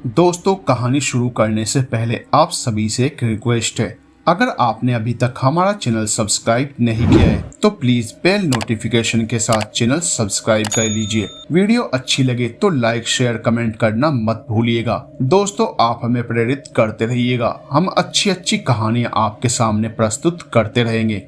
दोस्तों, कहानी शुरू करने से पहले आप सभी से एक रिक्वेस्ट है। अगर आपने अभी तक हमारा चैनल सब्सक्राइब नहीं किया है तो प्लीज बेल नोटिफिकेशन के साथ चैनल सब्सक्राइब कर लीजिए। वीडियो अच्छी लगे तो लाइक शेयर कमेंट करना मत भूलिएगा। दोस्तों, आप हमें प्रेरित करते रहिएगा। हम अच्छी अच्छी कहानियाँ आपके सामने प्रस्तुत करते रहेंगे।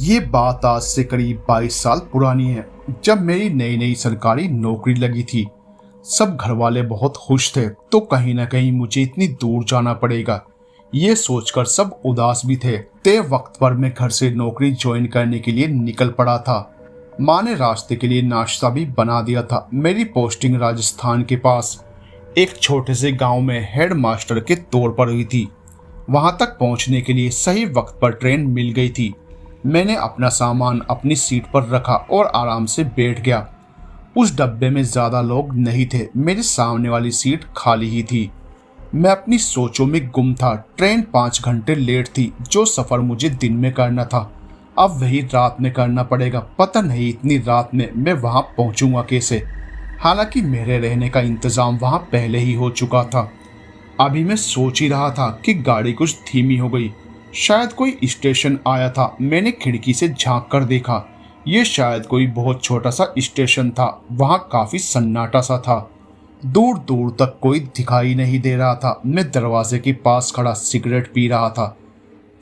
ये बात आज से करीब 22 साल पुरानी है, जब मेरी नई नई सरकारी नौकरी लगी थी। सब घर वाले बहुत खुश थे, तो कहीं ना कहीं मुझे इतनी दूर जाना पड़ेगा ये सोचकर सब उदास भी थे। तय वक्त पर मैं घर से नौकरी ज्वाइन करने के लिए निकल पड़ा था। माँ ने रास्ते के लिए नाश्ता भी बना दिया था। मेरी पोस्टिंग राजस्थान के पास एक छोटे से गाँव में हेड मास्टर के तौर पर हुई थी। वहाँ तक पहुँचने के लिए सही वक्त पर ट्रेन मिल गई थी। मैंने अपना सामान अपनी सीट पर रखा और आराम से बैठ गया। उस डब्बे में ज़्यादा लोग नहीं थे, मेरे सामने वाली सीट खाली ही थी। मैं अपनी सोचों में गुम था। ट्रेन 5 घंटे लेट थी। जो सफ़र मुझे दिन में करना था अब वही रात में करना पड़ेगा। पता नहीं इतनी रात में मैं वहाँ पहुँचूँगा कैसे। हालांकि मेरे रहने का इंतज़ाम वहाँ पहले ही हो चुका था। अभी मैं सोच ही रहा था कि गाड़ी कुछ धीमी हो गई। शायद कोई स्टेशन आया था। मैंने खिड़की से झांक कर देखा। ये शायद कोई बहुत छोटा सा स्टेशन था। वहाँ काफी सन्नाटा सा था। दूर दूर तक कोई दिखाई नहीं दे रहा था। मैं दरवाजे के पास खड़ा सिगरेट पी रहा था।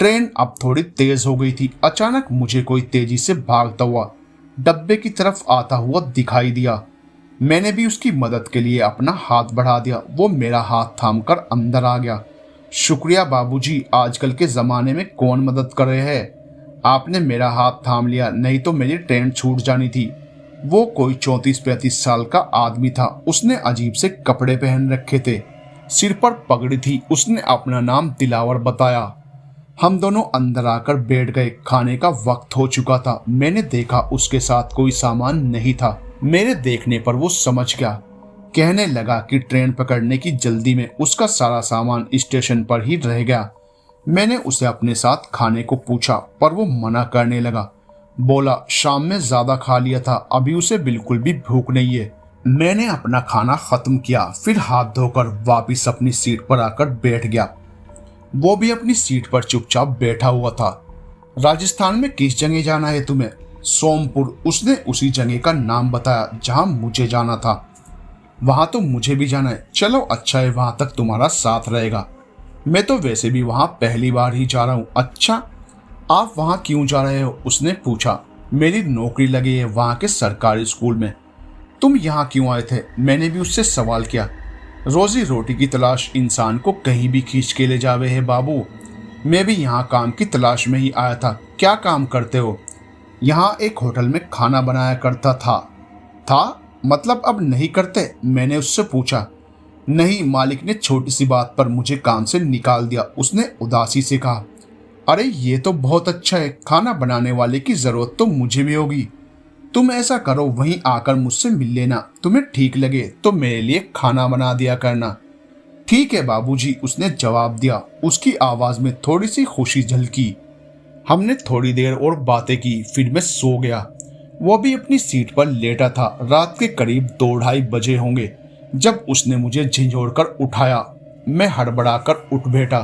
ट्रेन अब थोड़ी तेज हो गई थी। अचानक मुझे कोई तेजी से भागता हुआ डब्बे की तरफ आता हुआ दिखाई दिया। मैंने भी उसकी मदद के लिए अपना हाथ बढ़ा दिया। वो मेरा हाथ थामकर अंदर आ गया। शुक्रिया बाबूजी, आजकल के ज़माने में कौन मदद कर रहे हैं। आपने मेरा हाथ थाम लिया, नहीं तो मेरी ट्रेन छूट जानी थी। वो कोई 34-35 साल का आदमी था। उसने अजीब से कपड़े पहन रखे थे, सिर पर पगड़ी थी। उसने अपना नाम दिलावर बताया। हम दोनों अंदर आकर बैठ गए। खाने का वक्त हो चुका था। मैंने देखा उसके साथ कोई सामान नहीं था। मेरे देखने पर वो समझ गया। कहने लगा कि ट्रेन पकड़ने की जल्दी में उसका सारा सामान स्टेशन पर ही रह गया। मैंने उसे अपने साथ खाने को पूछा, पर वो मना करने लगा। बोला शाम में ज़्यादा खा लिया था, अभी उसे बिल्कुल भी भूख नहीं है। मैंने अपना खाना ख़त्म किया, फिर हाथ धोकर वापस अपनी सीट पर आकर बैठ गया। वो भी अपनी सीट पर चुपचाप बैठा हुआ था। राजस्थान में किस जगह जाना है तुम्हें? सोमपुर। उसने उसी जगह का नाम बताया जहाँ मुझे जाना था। वहाँ तो मुझे भी जाना है। चलो अच्छा है, वहाँ तक तुम्हारा साथ रहेगा। मैं तो वैसे भी वहाँ पहली बार ही जा रहा हूँ। अच्छा, आप वहाँ क्यों जा रहे हो? उसने पूछा। मेरी नौकरी लगी है वहाँ के सरकारी स्कूल में। तुम यहाँ क्यों आए थे? मैंने भी उससे सवाल किया। रोजी रोटी की तलाश इंसान को कहीं भी खींच के ले जावे है बाबू। मैं भी यहाँ काम की तलाश में ही आया था। क्या काम करते हो? यहाँ एक होटल में खाना बनाया करता था? मतलब अब नहीं करते? मैंने उससे पूछा। नहीं, मालिक ने छोटी सी बात पर मुझे काम से निकाल दिया। उसने उदासी से कहा। अरे ये तो बहुत अच्छा है। खाना बनाने वाले की जरूरत तो मुझे भी होगी। तुम ऐसा करो, वहीं आकर मुझसे मिल लेना। तुम्हें ठीक लगे तो मेरे लिए खाना बना दिया करना। ठीक है बाबूजी, उसने जवाब दिया। उसकी आवाज में थोड़ी सी खुशी झलकी। हमने थोड़ी देर और बातें की, फिर मैं सो गया। वो भी अपनी सीट पर लेटा था। रात के करीब 2-2:30 बजे होंगे जब उसने मुझे झिंझोड़ कर उठाया। मैं हड़बड़ाकर उठ बैठा।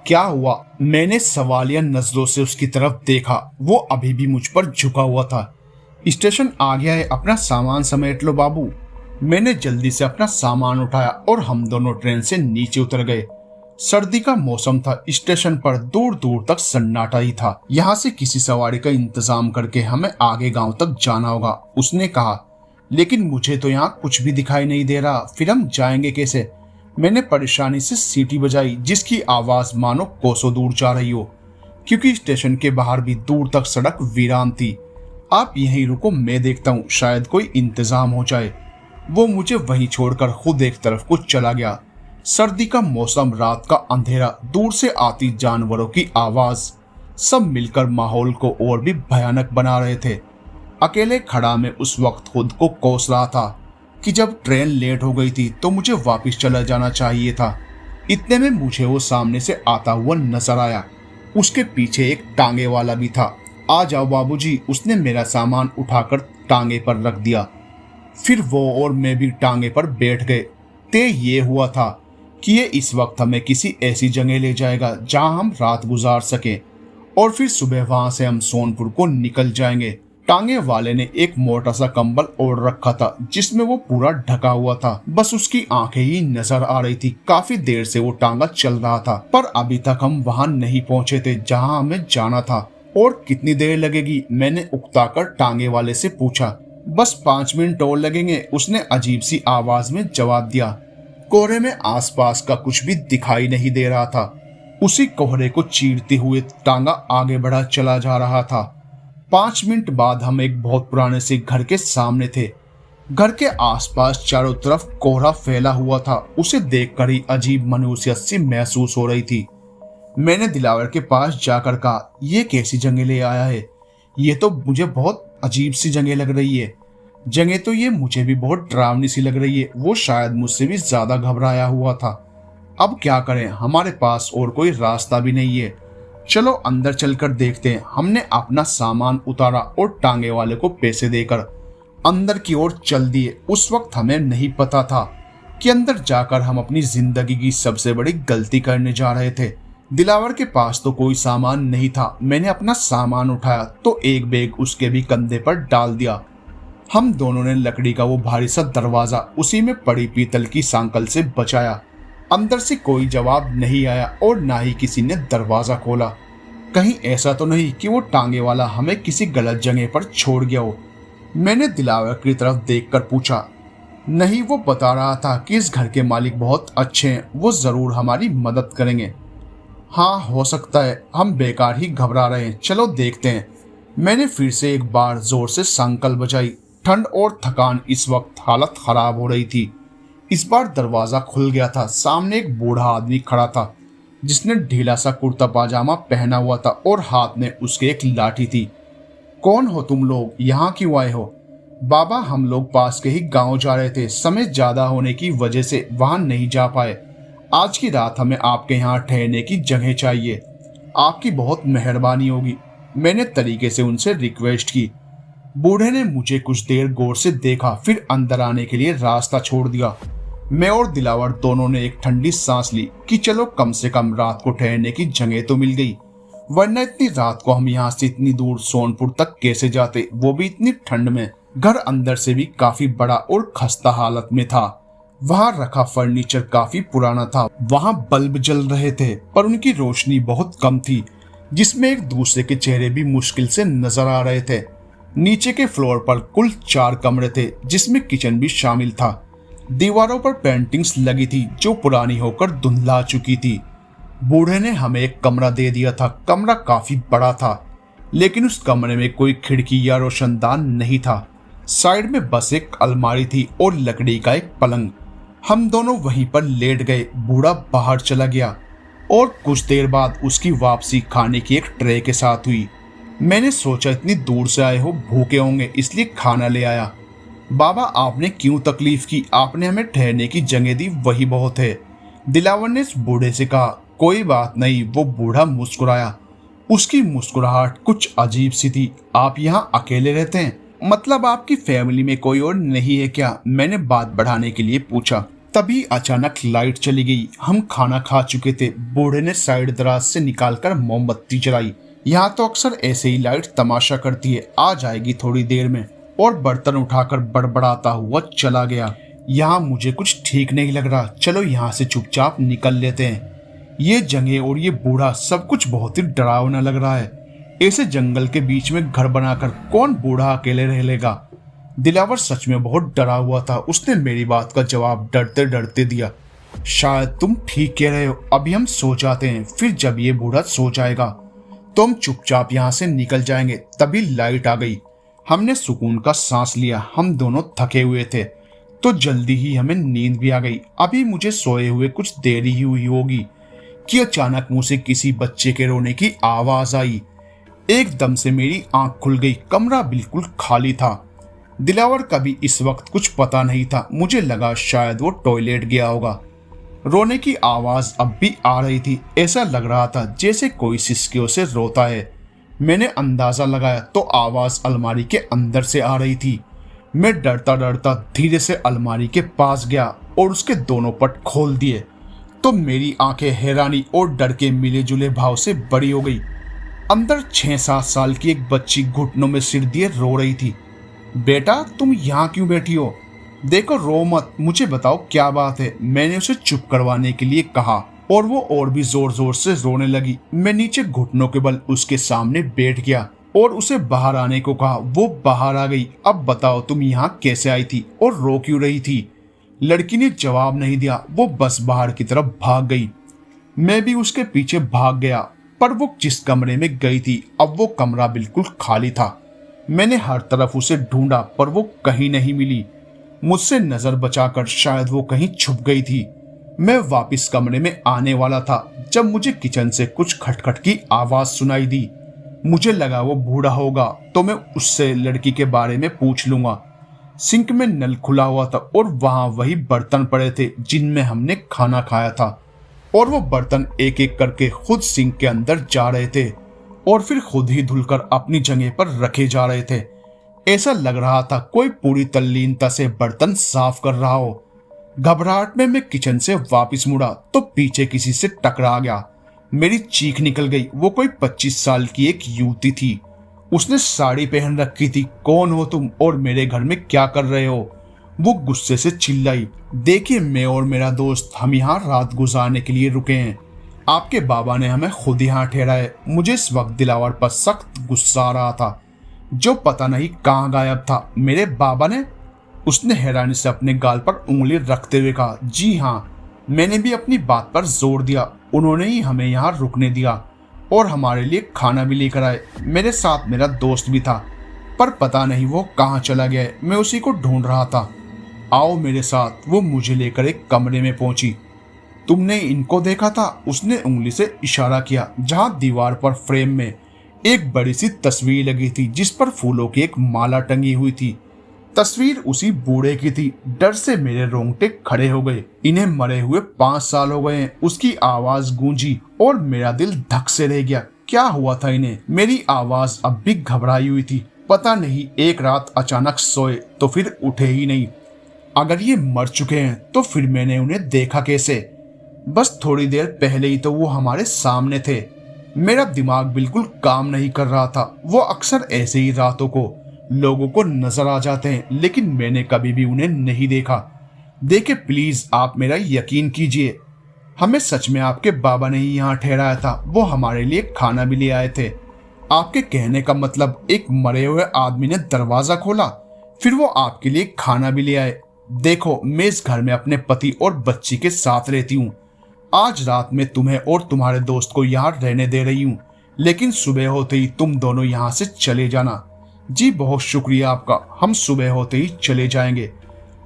क्या हुआ? मैंने सवालिया नजरों से उसकी तरफ देखा। वो अभी भी मुझ पर झुका हुआ था। स्टेशन आ गया है, अपना सामान समेट लो बाबू। मैंने जल्दी से अपना सामान उठाया और हम दोनों ट्रेन से नीचे उतर गए। सर्दी का मौसम था। स्टेशन पर दूर दूर तक सन्नाटा ही था। यहाँ से किसी सवारी का इंतजाम करके हमें आगे गांव तक जाना होगा, उसने कहा। लेकिन मुझे तो यहाँ कुछ भी दिखाई नहीं दे रहा। फिर हम जाएंगे कैसे? मैंने परेशानी से सीटी बजाई, जिसकी आवाज मानो कोसों दूर जा रही हो, क्योंकि स्टेशन के बाहर भी दूर तक सड़क वीरान थी। आप यहीं रुको, मैं देखता हूँ, शायद कोई इंतजाम हो जाए। वो मुझे वहीं छोड़कर खुद एक तरफ को चला गया। सर्दी का मौसम, रात का अंधेरा, दूर से आती जानवरों की आवाज, सब मिलकर माहौल को और भी भयानक बना रहे थे। अकेले खड़ा मैं उस वक्त खुद को कोस रहा था कि जब ट्रेन लेट हो गई थी तो मुझे वापस चला जाना चाहिए था। इतने में मुझे वो सामने से आता हुआ नजर आया। उसके पीछे एक टांगे वाला भी था। आ जाओ बाबूजी, उसने मेरा सामान उठाकर टांगे पर रख दिया। फिर वो और मैं भी टांगे पर बैठ गए। तय ये हुआ था कि ये इस वक्त हमें किसी ऐसी जगह ले जाएगा जहां हम रात गुजार सकें और फिर सुबह वहां से हम सोनपुर को निकल जाएंगे। टांगे वाले ने एक मोटा सा कंबल ओढ़ रखा था जिसमें वो पूरा ढका हुआ था। बस उसकी आंखें ही नजर आ रही थी। काफी देर से वो टांगा चल रहा था पर अभी तक हम वहां नहीं पहुंचे थे जहां हमें जाना था। और कितनी देर लगेगी, मैंने उकताकर टांगे वाले से पूछा। बस 5 मिनट और लगेंगे, उसने अजीब सी आवाज में जवाब दिया। कोहरे में आसपास का कुछ भी दिखाई नहीं दे रहा था। उसी कोहरे को चीरते हुए टांगा आगे बढ़ा चला जा रहा था। 5 मिनट बाद हम एक बहुत पुराने से घर के सामने थे। घर के आसपास चारों तरफ कोहरा फैला हुआ था। उसे देखकर ही अजीब मनुष्यत सी महसूस हो रही थी। मैंने दिलावर के पास जाकर कहा, ये कैसी जगह ले आया है? ये तो मुझे बहुत अजीब सी जगह लग रही है। जगह तो ये मुझे भी बहुत डरावनी सी लग रही है। वो शायद मुझसे भी ज्यादा घबराया हुआ था। अब क्या करें, हमारे पास और कोई रास्ता भी नहीं है। चलो अंदर चलकर देखते हैं। हमने अपना सामान उतारा और टांगे वाले को पैसे देकर अंदर की ओर चल दिए। उस वक्त हमें नहीं पता था कि अंदर जाकर हम अपनी जिंदगी की सबसे बड़ी गलती करने जा रहे थे। दिलावर के पास तो कोई सामान नहीं था। मैंने अपना सामान उठाया तो एक बैग उसके भी कंधे पर डाल दिया। हम दोनों ने लकड़ी का वो भारी सा दरवाजा उसी में पड़ी पीतल की सांकल से बचाया। अंदर से कोई जवाब नहीं आया और ना ही किसी ने दरवाजा खोला। कहीं ऐसा तो नहीं कि वो टांगे वाला हमें किसी गलत जगह पर छोड़ गया हो। मैंने दिलावर की तरफ देखकर पूछा। नहीं, वो बता रहा था कि इस घर के मालिक बहुत अच्छे हैं, वो जरूर हमारी मदद करेंगे। हाँ, हो सकता है हम बेकार ही घबरा रहे हैं, चलो देखते हैं। मैंने फिर से एक बार जोर से सांकल बजाई। ठंड और थकान इस वक्त हालत खराब हो रही थी। इस बार दरवाजा खुल गया था। सामने एक बूढ़ा आदमी खड़ा था जिसने ढीला सा कुर्ता पाजामा पहना हुआ था और हाथ में उसके एक लाठी थी। कौन हो तुम लोग, यहाँ क्यों आए हो? बाबा, हम लोग पास के ही गांव जा रहे थे। समय ज्यादा होने की वजह से वहां नहीं जा पाए। आज की रात हमें आपके यहाँ ठहरने की जगह चाहिए। आपकी बहुत मेहरबानी होगी। मैंने तरीके से उनसे रिक्वेस्ट की। बूढ़े ने मुझे कुछ देर गौर से देखा, फिर अंदर आने के लिए रास्ता छोड़ दिया। मैं और दिलावर दोनों ने एक ठंडी सांस ली कि चलो कम से कम रात को ठहरने की जगह तो मिल गई, वरना इतनी रात को हम यहाँ से इतनी दूर सोनपुर तक कैसे जाते, वो भी इतनी ठंड में। घर अंदर से भी काफी बड़ा और खस्ता हालत में था। वहाँ रखा फर्नीचर काफी पुराना था। वहाँ बल्ब जल रहे थे पर उनकी रोशनी बहुत कम थी, जिसमें एक दूसरे के चेहरे भी मुश्किल से नजर आ रहे थे। नीचे के फ्लोर पर कुल 4 कमरे थे जिसमें किचन भी शामिल था। दीवारों पर पेंटिंग्स लगी थी जो पुरानी होकर धुंधला चुकी थी। बूढ़े ने हमें एक कमरा दे दिया था। कमरा काफी बड़ा था लेकिन उस कमरे में कोई खिड़की या रोशनदान नहीं था। साइड में बस एक अलमारी थी और लकड़ी का एक पलंग। हम दोनों वहीं पर लेट गए। बूढ़ा बाहर चला गया और कुछ देर बाद उसकी वापसी खाने की एक ट्रे के साथ हुई। मैंने सोचा इतनी दूर से आए हो, भूखे होंगे, इसलिए खाना ले आया। बाबा, आपने क्यों तकलीफ की? आपने हमें ठहरने की जगह दी, वही बहुत है। दिलावर ने इस बूढ़े से कहा। कोई बात नहीं, वो बूढ़ा मुस्कुराया। उसकी मुस्कुराहट कुछ अजीब सी थी। आप यहाँ अकेले रहते हैं? मतलब आपकी फैमिली में कोई और नहीं है क्या? मैंने बात बढ़ाने के लिए पूछा। तभी अचानक लाइट चली गई। हम खाना खा चुके थे। बूढ़े ने साइड दराज से निकालकर मोमबत्ती जलाई। यहाँ तो अक्सर ऐसे ही लाइट तमाशा करती है, आ जाएगी थोड़ी देर में। और बर्तन उठाकर बड़बड़ाता हुआ चला गया। यहाँ मुझे कुछ ठीक नहीं लग रहा, चलो यहाँ से चुपचाप निकल लेते हैं। ये जगह और ये बूढ़ा सब कुछ बहुत ही डरावना लग रहा है। ऐसे जंगल के बीच में घर बनाकर कौन बूढ़ा अकेले रह लेगा? दिलावर सच में बहुत डरा हुआ था। उसने मेरी बात का जवाब डरते डरते दिया। शायद तुम ठीक कह रहे हो, अभी हम सो जाते हैं, फिर जब ये बूढ़ा सो जाएगा तो हम चुपचाप यहाँ से निकल जाएंगे। तभी लाइट आ गई। हमने सुकून का सांस लिया। हम दोनों थके हुए थे तो जल्दी ही हमें नींद भी आ गई। अभी मुझे सोए हुए कुछ देर ही हुई होगी कि अचानक मुंह से किसी बच्चे के रोने की आवाज आई। एकदम से मेरी आंख खुल गई। कमरा बिल्कुल खाली था। दिलावर का भी इस वक्त कुछ पता नहीं था। मुझे लगा शायद वो टॉयलेट गया होगा। रोने की आवाज अब भी आ रही थी। ऐसा लग रहा था जैसे कोई सिसकियों से रोता है। मैंने अंदाजा लगाया तो आवाज अलमारी के अंदर से आ रही थी। मैं डरता डरता धीरे से अलमारी के पास गया और उसके दोनों पट खोल दिए तो मेरी आंखें हैरानी और डर के मिले जुले भाव से बड़ी हो गई। अंदर 6-7 साल की एक बच्ची घुटनों में सिर दिए रो रही थी। बेटा, तुम यहाँ क्यों बैठी हो? देखो, रो मत, मुझे बताओ क्या बात है। मैंने उसे चुप करवाने के लिए कहा और वो और भी जोर जोर से रोने लगी। मैं नीचे घुटनों के बल उसके सामने बैठ गया और उसे बाहर आने को कहा। वो बाहर आ गई। अब बताओ तुम यहाँ कैसे आई थी और रो क्यों रही थी? लड़की ने जवाब नहीं दिया। वो बस बाहर की तरफ भाग गई। मैं भी उसके पीछे भाग गया, पर वो जिस कमरे में गई थी अब वो कमरा बिल्कुल खाली था। मैंने हर तरफ उसे ढूंढा पर वो कहीं नहीं मिली। मुझसे नजर बचाकर शायद वो कहीं छुप गई थी। मैं वापस कमरे में आने वाला था जब मुझे किचन से कुछ खटखट की आवाज सुनाई दी। मुझे लगा वो बूढ़ा होगा तो मैं उससे लड़की के बारे में पूछ लूंगा। सिंक में नल खुला हुआ था और वहां वही बर्तन पड़े थे जिनमें हमने खाना खाया था, और वो बर्तन एक एक करके खुद सिंक के अंदर जा रहे थे और फिर खुद ही धुलकर अपनी जगह पर रखे जा रहे थे। ऐसा लग रहा था कोई पूरी तल्लीनता से बर्तन साफ कर रहा हो। घबराहट में मैं किचन से वापस मुड़ा तो पीछे किसी से टकरा गया। मेरी चीख निकल गई। वो कोई 25 साल की एक युवती थी। उसने साड़ी पहन रखी थी। कौन हो तुम और मेरे घर में क्या कर रहे हो? वो गुस्से से चिल्लाई। देखिए, मैं और मेरा दोस्त हम यहाँ रात गुजारने के लिए रुके हैं। आपके बाबा ने हमें खुद यहाँ ठहराया है। मुझे इस वक्त दिलावर पर सख्त गुस्सा आ रहा था जो पता नहीं कहाँ गायब था। मेरे बाबा ने? उसने हैरानी से अपने गाल पर उंगली रखते हुए कहा। जी हाँ, मैंने भी अपनी बात पर जोर दिया। उन्होंने ही हमें यहाँ रुकने दिया और हमारे लिए खाना भी लेकर आए। मेरे साथ मेरा दोस्त भी था पर पता नहीं वो कहाँ चला गया है। मैं उसी को ढूंढ रहा था। आओ मेरे साथ। वो मुझे लेकर एक कमरे में पहुंची। तुमने इनको देखा था? उसने उंगली से इशारा किया जहां दीवार पर फ्रेम में एक बड़ी सी तस्वीर लगी थी जिस पर फूलों की एक माला टंगी हुई थी। तस्वीर उसी बूढ़े की थी। डर से मेरे रोंगटे खड़े हो गए। इन्हें मरे हुए 5 साल हो गए हैं। उसकी आवाज गूंजी और मेरा दिल धक से रह गया। क्या हुआ था इन्हें? मेरी आवाज अब भी घबराई हुई थी। पता नहीं एक रात अचानक सोए तो फिर उठे ही नहीं। अगर ये मर चुके हैं तो फिर मैंने उन्हें देखा कैसे? बस थोड़ी देर पहले ही तो वो हमारे सामने थे। मेरा दिमाग बिल्कुल काम नहीं कर रहा था। वो अक्सर ऐसे ही रातों को लोगों को नजर आ जाते हैं, लेकिन मैंने कभी भी उन्हें नहीं देखा। देखिए प्लीज, आप मेरा यकीन कीजिए। हमें सच में आपके बाबा ने ही यहाँ ठहराया था। वो हमारे लिए खाना भी ले आए थे। आपके कहने का मतलब एक मरे हुए आदमी ने दरवाजा खोला फिर वो आपके लिए खाना भी ले आए? देखो, मैं इस घर में अपने पति और बच्ची के साथ रहती हूँ। आज रात में तुम्हें और तुम्हारे दोस्त को यहाँ रहने दे रही हूँ, लेकिन सुबह होते ही तुम दोनों यहाँ से चले जाना। जी बहुत शुक्रिया आपका, हम सुबह होते ही चले जाएंगे।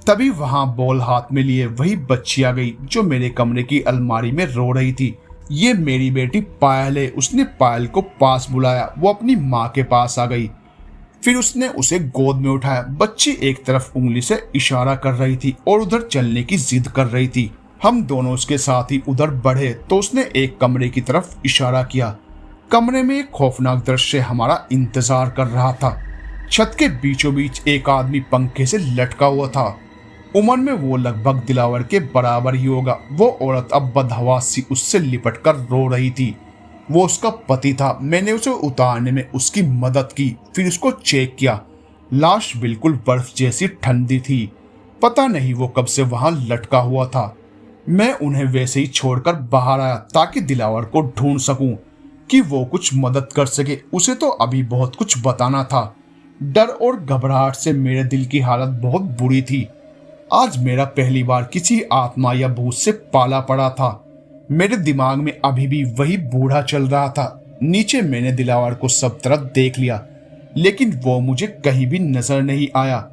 तभी वहां बॉल हाथ में लिए वही बच्ची आ गई जो मेरे कमरे की अलमारी में रो रही थी। ये मेरी बेटी पायल है। उसने पायल को पास बुलाया। वो अपनी माँ के पास आ गई। फिर उसने उसे गोद में उठाया। बच्ची एक तरफ उंगली से इशारा कर रही थी और उधर चलने की जिद कर रही थी। हम दोनों उसके साथ ही उधर बढ़े तो उसने एक कमरे की तरफ इशारा किया। कमरे में एक खौफनाक दृश्य हमारा इंतजार कर रहा था। छत के बीचों बीच एक आदमी पंखे से लटका हुआ था। उम्र में वो लगभग दिलावर के बराबर ही होगा। वो औरत अब बदहवास सी उससे लिपट कर रो रही थी। वो उसका पति था। मैंने उसे उतारने में उसकी मदद की, फिर उसको चेक किया। लाश बिल्कुल बर्फ जैसी ठंडी थी। पता नहीं वो कब से वहां लटका हुआ था। मैं उन्हें वैसे ही छोड़कर बाहर आया ताकि दिलावर को ढूंढ सकूं कि वो कुछ मदद कर सके। उसे तो अभी बहुत कुछ बताना था। डर और घबराहट से मेरे दिल की हालत बहुत बुरी थी। आज मेरा पहली बार किसी आत्मा या भूत से पाला पड़ा था। मेरे दिमाग में अभी भी वही बूढ़ा चल रहा था। नीचे मैंने दिलावर को सब तरफ देख लिया, लेकिन वो मुझे कहीं भी नजर नहीं आया।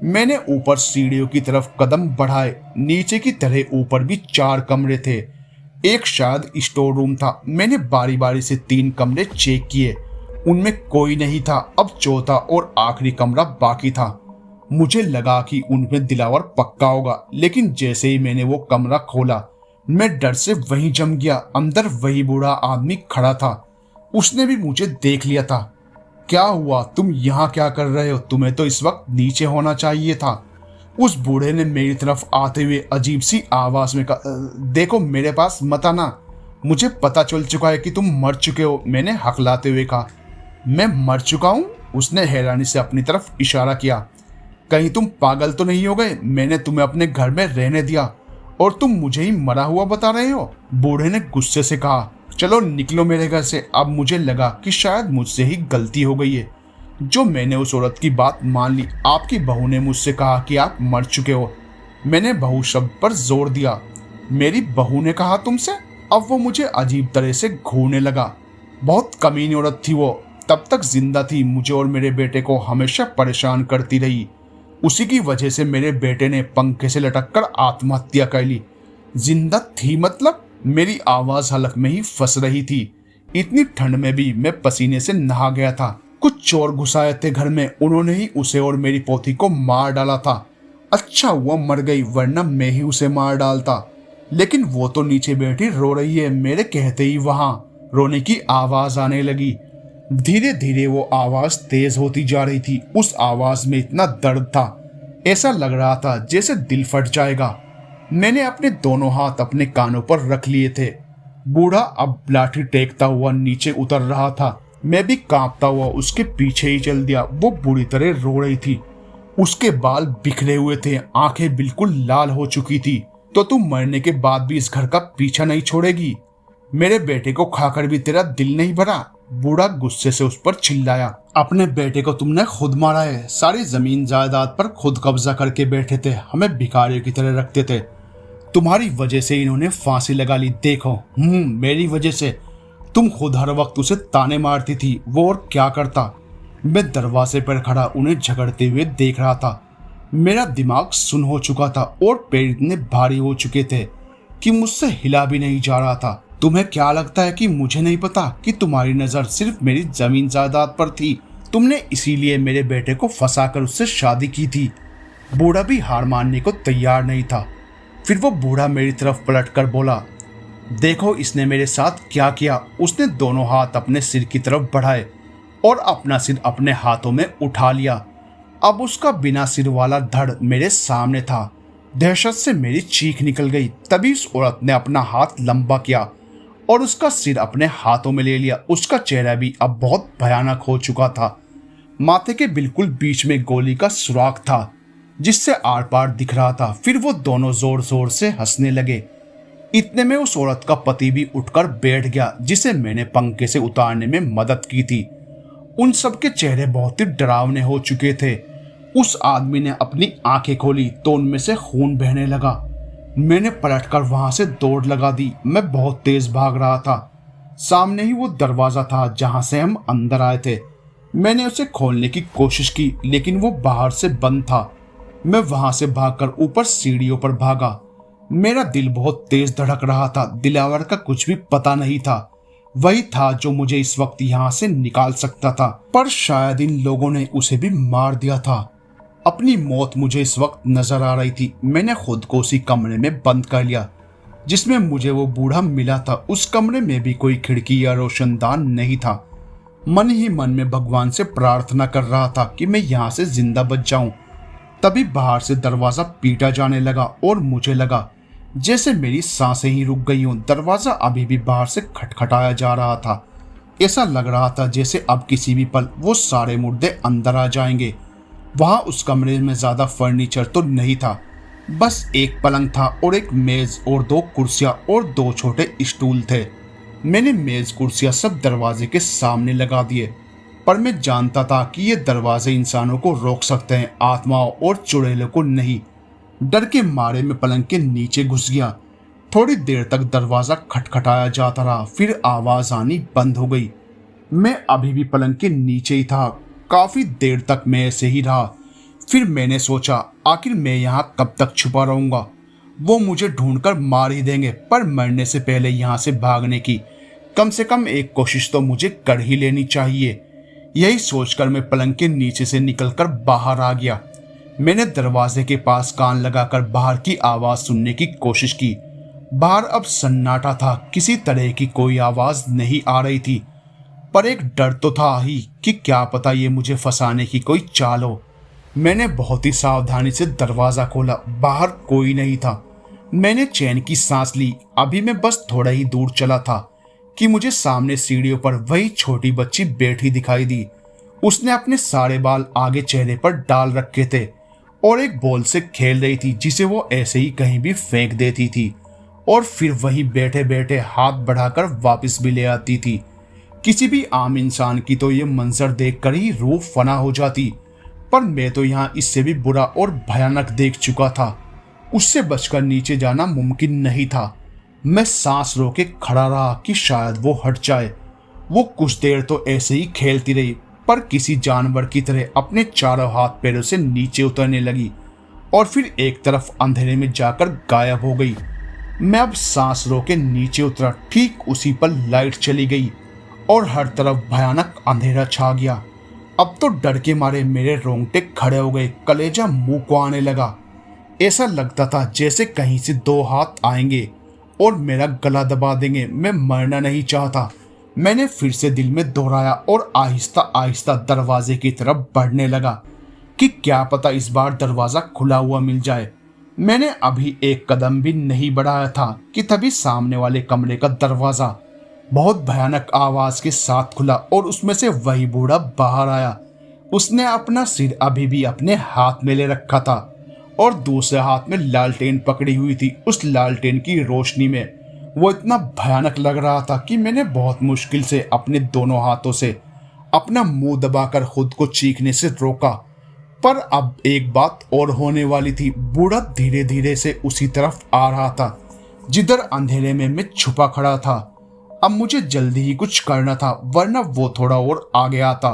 मैंने ऊपर सीढ़ियों की तरफ कदम बढ़ाए। नीचे की तरह ऊपर भी 4 कमरे थे। एक शायद स्टोर रूम था। मैंने बारी बारी से 3 कमरे चेक किए, उनमें कोई नहीं था। अब चौथा और आखिरी कमरा बाकी था। मुझे लगा कि उनमें दिलावर पक्का होगा, लेकिन जैसे ही मैंने वो कमरा खोला मैं डर से वहीं जम गया। अंदर वही बूढ़ा आदमी खड़ा था। उसने भी मुझे देख लिया था। क्या हुआ, तुम यहाँ क्या कर रहे हो? तुम्हें तो इस वक्त नीचे होना चाहिए था। उस बूढ़े ने मेरी तरफ आते हुए अजीब सी आवाज में कहा, देखो मेरे पास मत आना, मुझे पता चल चुका है कि तुम मर चुके हो। मैंने हकलाते हुए कहा, मैं मर चुका हूँ? उसने हैरानी से अपनी तरफ इशारा किया। कहीं तुम पागल तो नहीं हो गए? मैंने तुम्हें अपने घर में रहने दिया और तुम मुझे ही मरा हुआ बता रहे हो? बूढ़े ने गुस्से से कहा, चलो निकलो मेरे घर से। अब मुझे लगा कि शायद मुझसे ही गलती हो गई है जो मैंने उस औरत की बात मान ली। आपकी बहू ने मुझसे कहा कि आप मर चुके हो। मैंने बहू शब्द पर जोर दिया। मेरी बहू ने कहा तुमसे? अब वो मुझे अजीब तरह से घूरने लगा। बहुत कमीनी औरत थी वो, तब तक जिंदा थी, मुझे और मेरे बेटे को हमेशा परेशान करती रही। उसी की वजह से मेरे बेटे ने पंखे से लटककर आत्महत्या कर ली। जिंदा थी मतलब? मेरी आवाज हलक में ही फंस रही थी। इतनी ठंड में भी मैं पसीने से नहा गया था। कुछ चोर घुस आए थे घर में, उन्होंने ही उसे और मेरी पोती को मार डाला था। अच्छा हुआ मर गई, वरना मैं ही उसे मार डालता। लेकिन वो तो नीचे बैठी रो रही है। मेरे कहते ही वहां रोने की आवाज आने लगी। धीरे धीरे वो आवाज तेज होती जा रही थी। उस आवाज में इतना दर्द था, ऐसा लग रहा था जैसे दिल फट जाएगा। मैंने अपने दोनों हाथ अपने कानों पर रख लिए थे। बूढ़ा अब लाठी टेकता हुआ नीचे उतर रहा था। मैं भी कांपता हुआ उसके पीछे ही चल दिया। वो बुरी तरह रो रही थी। उसके बाल बिखरे हुए थे, आंखें बिल्कुल लाल हो चुकी थी। तो तुम मरने के बाद भी इस घर का पीछा नहीं छोड़ेगी? मेरे बेटे को खाकर भी तेरा दिल नहीं भरा? बूढ़ा गुस्से से उस पर चिल्लाया। अपने बेटे को तुमने खुद मारा है। सारी जमीन जायदाद पर खुद कब्जा करके बैठे थे, हमें भिखारियों की तरह रखते थे। तुम्हारी वजह से इन्होंने फांसी लगा ली। देखो, मेरी वजह से। तुम खुद हर वक्त उसे ताने मारती थी, वो और क्या करता? मैं दरवाजे पर खड़ा उन्हें झगड़ते हुए देख रहा था। मेरा दिमाग सुन्न हो चुका था और पैर इतने भारी हो चुके थे कि मुझसे हिला भी नहीं जा रहा था। तुम्हें क्या लगता है कि मुझे नहीं पता कि तुम्हारी नजर सिर्फ मेरी जमीन जायदाद पर थी? तुमने इसीलिए मेरे बेटे को फंसाकर उससे शादी की थी। बूढ़ा भी हार मानने को तैयार नहीं था। फिर वो बूढ़ा मेरी तरफ पलटकर बोला, देखो इसने मेरे साथ क्या किया। उसने दोनों हाथ अपने सिर की तरफ बढ़ाए और अपना सिर अपने हाथों में उठा लिया। अब उसका बिना सिर वाला धड़ मेरे सामने था। दहशत से मेरी चीख निकल गई। तभी उस औरत ने अपना हाथ लंबा किया और उसका सिर अपने हाथों में ले लिया। उसका चेहरा भी अब बहुत भयानक हो चुका था। माथे के बिल्कुल बीच में गोली का सुराख था जिससे आर पार दिख रहा था। फिर वो दोनों जोर जोर से हंसने लगे। इतने में उस औरत का पति भी उठकर बैठ गया जिसे मैंने पंखे से उतारने में मदद की थी। उन सबके चेहरे बहुत ही डरावने हो चुके थे। उस आदमी ने अपनी आंखें खोली तो उनमें से खून बहने लगा। मैंने पलटकर वहां से दौड़ लगा दी। मैं बहुत तेज भाग रहा था। सामने ही वो दरवाजा था जहां से हम अंदर आए थे। मैंने उसे खोलने की कोशिश की लेकिन वो बाहर से बंद था। मैं वहां से भागकर ऊपर सीढ़ियों पर भागा। मेरा दिल बहुत तेज धड़क रहा था। दिलावर का कुछ भी पता नहीं था। वही था जो मुझे इस वक्त यहाँ से निकाल सकता था, पर शायद इन लोगों ने उसे भी मार दिया था। अपनी मौत मुझे इस वक्त नजर आ रही थी। मैंने खुद को उसी कमरे में बंद कर लिया जिसमें मुझे वो बूढ़ा मिला था। उस कमरे में भी कोई खिड़की या रोशनदान नहीं था। मन ही मन में भगवान से प्रार्थना कर रहा था कि मैं यहाँ से जिंदा बच जाऊं। तभी बाहर से दरवाजा पीटा जाने लगा और मुझे लगा जैसे मेरी सांसें ही रुक गई हों। दरवाजा अभी भी बाहर से खटखटाया जा रहा था। ऐसा लग रहा था जैसे अब किसी भी पल वो सारे मुर्दे अंदर आ जाएंगे। वहां उस कमरे में ज्यादा फर्नीचर तो नहीं था, बस एक पलंग था और एक मेज और 2 कुर्सियां और 2 छोटे स्टूल थे। मैंने मेज कुर्सियां सब दरवाजे के सामने लगा दिए, पर मैं जानता था कि ये दरवाजे इंसानों को रोक सकते हैं, आत्माओं और चुड़ैलों को नहीं। डर के मारे में पलंग के नीचे घुस गया। थोड़ी देर तक दरवाजा खटखटाया जाता रहा, फिर आवाज आनी बंद हो गई। मैं अभी भी पलंग के नीचे ही था। काफी देर तक मैं ऐसे ही रहा। फिर मैंने सोचा आखिर मैं यहाँ कब तक छुपा रहूंगा? वो मुझे ढूंढकर मार ही देंगे, पर मरने से पहले यहाँ से भागने की कम से कम एक कोशिश तो मुझे कर ही लेनी चाहिए। यही सोचकर मैं पलंग के नीचे से निकलकर बाहर आ गया। मैंने दरवाजे के पास कान लगाकर बाहर की आवाज सुनने की कोशिश की। बाहर अब सन्नाटा था, किसी तरह की कोई आवाज नहीं आ रही थी, पर एक डर तो था ही कि क्या पता ये मुझे फंसाने की कोई चाल हो। मैंने बहुत ही सावधानी से दरवाजा खोला, बाहर कोई नहीं था। मैंने चैन की सांस ली। अभी मैं बस थोड़ा ही दूर चला था कि मुझे सामने सीढ़ियों पर वही छोटी बच्ची बैठी दिखाई दी। उसने अपने सारे बाल आगे चेहरे पर डाल रखे थे और एक बॉल से खेल रही थी, जिसे वो ऐसे ही कहीं भी फेंक देती थी और फिर वहीं बैठे बैठे हाथ बढ़ाकर वापस भी ले आती थी। किसी भी आम इंसान की तो ये मंजर देखकर ही रूह फना हो जाती, पर मैं तो यहाँ इससे भी बुरा और भयानक देख चुका था। उससे बचकर नीचे जाना मुमकिन नहीं था। मैं सांस रोके खड़ा रहा कि शायद वो हट जाए। वो कुछ देर तो ऐसे ही खेलती रही, पर किसी जानवर की तरह अपने चारों हाथ पैरों से नीचे उतरने लगी और फिर एक तरफ अंधेरे में जाकर गायब हो गई। मैं अब सांस रोके नीचे उतरा। ठीक उसी पर लाइट चली गई और हर तरफ भयानक अंधेरा छा गया। अब तो डर के मारे मेरे रोंगटे खड़े हो गए, कलेजा मुंह को आने लगा। ऐसा लगता था जैसे कहीं से दो हाथ आएंगे और मेरा गला दबा देंगे। मैं मरना नहीं चाहता। मैंने फिर से दिल में दोहराया और आहिस्ता आहिस्ता दरवाजे की तरफ बढ़ने लगा कि क्या पता इस बार दरवाजा खुला हुआ मिल जाए। मैंने अभी एक कदम भी नहीं बढ़ाया था कि तभी सामने वाले कमरे का दरवाजा बहुत भयानक आवाज के साथ खुला और उसमें से वही बूढ़ा बाहर आया। उसने अपना सिर अभी भी अपने हाथ में ले रखा था और दूसरे हाथ में लालटेन पकड़ी हुई थी। उस लालटेन की रोशनी में वो इतना भयानक लग रहा था कि मैंने बहुत मुश्किल से अपने दोनों हाथों से अपना मुंह दबाकर खुद को चीखने से रोका। पर अब एक बात और होने वाली थी। बूढ़ा धीरे धीरे से उसी तरफ आ रहा था जिधर अंधेरे में मैं छुपा खड़ा था। अब मुझे जल्दी ही कुछ करना था, वरना वो थोड़ा और आगे आता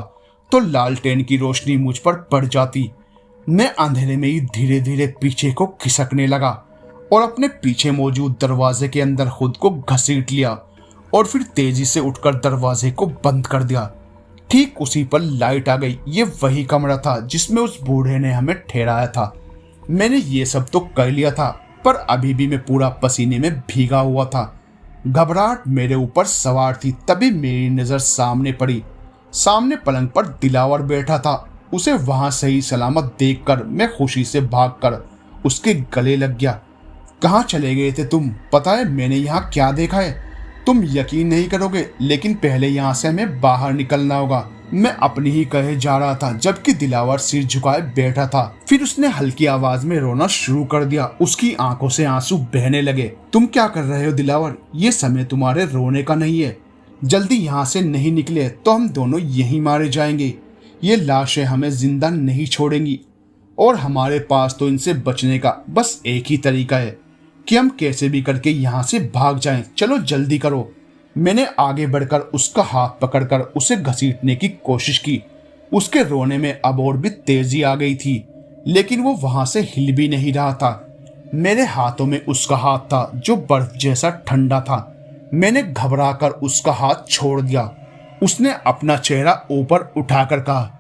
तो लालटेन की रोशनी मुझ पर पड़ जाती। मैं अंधेरे में ही धीरे धीरे पीछे को खिसकने लगा और अपने पीछे मौजूद दरवाजे के अंदर खुद को घसीट लिया और फिर तेजी से उठकर दरवाजे को बंद कर दिया। ठीक उसी पर लाइट आ गई। ये वही कमरा था जिसमें उस बूढ़े ने हमें ठहराया था। मैंने ये सब तो कर लिया था, पर अभी भी मैं पूरा पसीने में भीगा हुआ था। घबराहट मेरे ऊपर सवार थी। तभी मेरी नजर सामने पड़ी। सामने पलंग पर दिलावर बैठा था। उसे वहां सही सलामत देखकर मैं खुशी से भागकर उसके गले लग गया। कहाँ चले गए थे तुम? पता है मैंने यहाँ क्या देखा है? तुम यकीन नहीं करोगे, लेकिन पहले यहाँ से हमें बाहर निकलना होगा। मैं अपनी ही कहे जा रहा था जबकि दिलावर सिर झुकाए बैठा था। फिर उसने हल्की आवाज में रोना शुरू कर दिया। उसकी आंखों से आंसू बहने लगे। तुम क्या कर रहे हो दिलावर? ये समय तुम्हारे रोने का नहीं है। जल्दी यहाँ से नहीं निकले तो हम दोनों यहीं मारे जाएंगे। ये लाशें हमें जिंदा नहीं छोड़ेंगी और हमारे पास तो इनसे बचने का बस एक ही तरीका है कि हम कैसे भी करके यहाँ से भाग जाएं। चलो जल्दी करो। मैंने आगे बढ़कर उसका हाथ पकड़कर उसे घसीटने की कोशिश की। उसके रोने में अब और भी तेजी आ गई थी, लेकिन वो वहां से हिल भी नहीं रहा था। मेरे हाथों में उसका हाथ था जो बर्फ जैसा ठंडा था। मैंने घबराकर उसका हाथ छोड़ दिया। उसने अपना चेहरा ऊपर उठाकर कहा,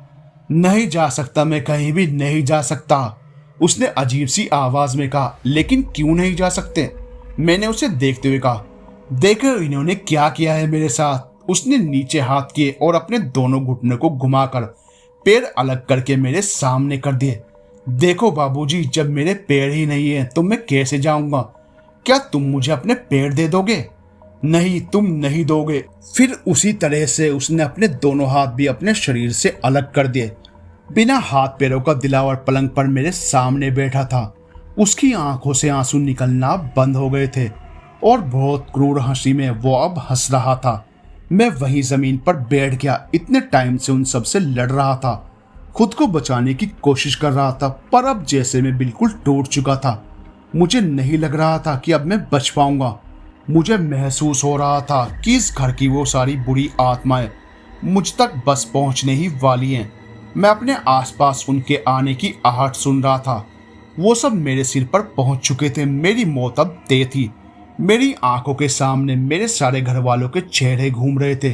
नहीं जा सकता, मैं कहीं भी नहीं जा सकता। उसने अजीब सी आवाज में कहा, लेकिन क्यों नहीं जा सकते? मैंने उसे देखते हुए कहा, देखो इन्होंने क्या किया है मेरे साथ। उसने नीचे हाथ किए और अपने दोनों घुटनों को घुमाकर पैर अलग करके मेरे सामने कर दिए। देखो बाबूजी, जब मेरे पैर ही नहीं है तो मैं कैसे जाऊंगा? क्या तुम मुझे अपने पैर दे दोगे? नहीं, तुम नहीं दोगे। फिर उसी तरह से उसने अपने दोनों हाथ भी अपने शरीर से अलग कर दिए। बिना हाथ पैरों का दिलावर पलंग पर मेरे सामने बैठा था। उसकी आंखों से आंसू निकलना बंद हो गए थे और बहुत क्रूर हंसी में वो अब हंस रहा था। मैं वहीं जमीन पर बैठ गया। इतने टाइम से उन सब से लड़ रहा था, खुद को बचाने की कोशिश कर रहा था, पर अब जैसे मैं बिल्कुल टूट चुका था। मुझे नहीं लग रहा था कि अब मैं बच पाऊंगा। मुझे महसूस हो रहा था कि इस घर की वो सारी बुरी आत्माएं मुझ तक बस पहुंचने ही वाली हैं। मैं अपने आसपास उनके आने की आहट सुन रहा था। वो सब मेरे सिर पर पहुंच चुके थे। मेरी मौत अब तय थी। मेरी आंखों के सामने मेरे सारे घर वालों के चेहरे घूम रहे थे।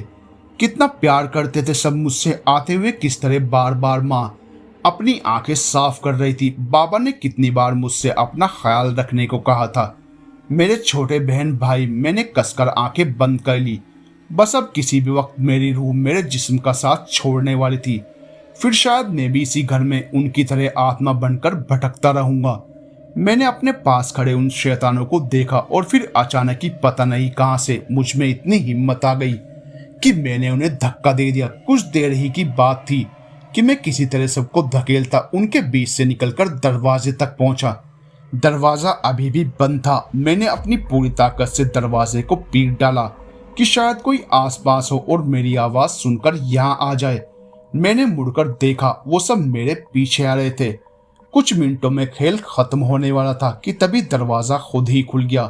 कितना प्यार करते थे सब मुझसे। आते हुए किस तरह बार बार माँ अपनी आंखें साफ कर रही थी। बाबा ने कितनी बार मुझसे अपना ख्याल रखने को कहा था। मेरे छोटे बहन भाई, मैंने कसकर आंखें बंद कर ली। बस अब किसी भी वक्त मेरी रूह मेरे जिस्म का साथ छोड़ने वाली थी। फिर शायद मैं भी इसी घर में उनकी तरह आत्मा बनकर भटकता रहूंगा। मैंने अपने पास खड़े उन शैतानों को देखा और फिर अचानक ही पता नहीं कहां से मुझ में इतनी हिम्मत आ गई कि मैंने उन्हें धक्का दे दिया। कुछ देर ही की बात थी कि मैं किसी तरह सबको धकेलता उनके बीच से निकलकर दरवाजे तक पहुंचा। दरवाजा अभी भी बंद था। मैंने अपनी पूरी ताकत से दरवाजे को पीट डाला कि शायद कोई आसपास हो और मेरी आवाज सुनकर यहाँ आ जाए। मैंने मुड़कर देखा, वो सब मेरे पीछे आ रहे थे। कुछ मिनटों में खेल खत्म होने वाला था कि तभी दरवाजा खुद ही खुल गया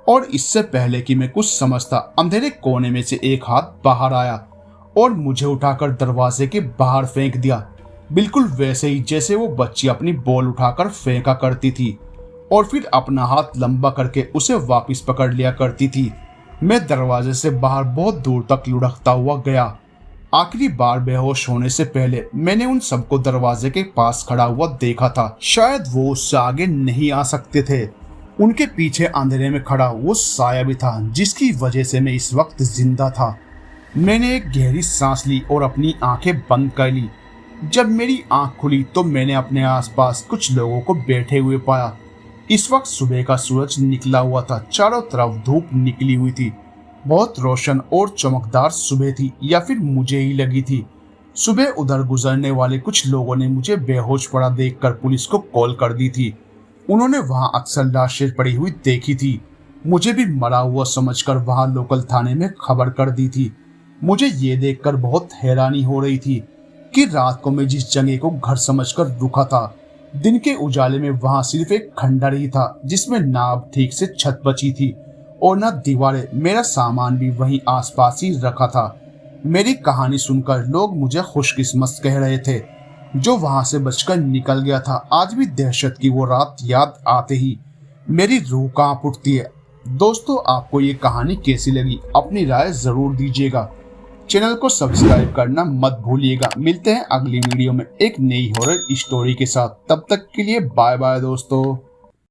और इससे पहले कि मैं कुछ समझता, अंधेरे कोने में से एक हाथ बाहर आया और मुझे उठाकर दरवाजे के बाहर फेंक दिया, बिल्कुल वैसे ही जैसे वो बच्ची अपनी बॉल उठाकर फेंका करती थी और फिर अपना हाथ लंबा करके उसे वापस पकड़ लिया करती थी। मैं दरवाजे से बाहर बहुत दूर तक लुढ़कता हुआ गया। आखिरी बार बेहोश होने से पहले मैंने उन सबको दरवाजे के पास खड़ा हुआ देखा था। शायद वो उससे आगे नहीं आ सकते थे। उनके पीछे अंधेरे में खड़ा वो साया भी था जिसकी वजह से मैं इस वक्त जिंदा था। मैंने एक गहरी सांस ली और अपनी आंखें बंद कर ली। जब मेरी आंख खुली तो मैंने अपने आसपास कुछ लोगों को बैठे हुए पाया। इस वक्त सुबह का सूरज निकला हुआ था। चारों तरफ धूप निकली हुई थी। बहुत रोशन और चमकदार सुबह थी, या फिर मुझे ही लगी थी। सुबह उधर गुजरने वाले कुछ लोगों ने मुझे बेहोश पड़ा देखकर पुलिस को कॉल कर दी थी। उन्होंने वहां अक्सर लाशें पड़ी हुई देखी थी। मुझे भी मरा हुआ समझकर वहां लोकल थाने में खबर कर दी थी। मुझे ये देखकर बहुत हैरानी हो रही थी कि रात को मैं जिस जगह को घर समझकर रुका था, दिन के उजाले में वहां सिर्फ एक खंडर ही था जिसमें ना अब ठीक से छत बची थी और न दीवारें। मेरा सामान भी वहीं आसपास ही रखा था। मेरी कहानी सुनकर लोग मुझे खुशकिस्मत कह रहे थे जो वहां से बचकर निकल गया था। आज भी दहशत की वो रात याद आते ही मेरी रूह कांप उठती है। दोस्तों, आपको ये कहानी कैसी लगी अपनी राय जरूर दीजिएगा। चैनल को सब्सक्राइब करना मत भूलिएगा। मिलते हैं अगली वीडियो में एक नई हॉरर स्टोरी के साथ। तब तक के लिए बाय बाय दोस्तों।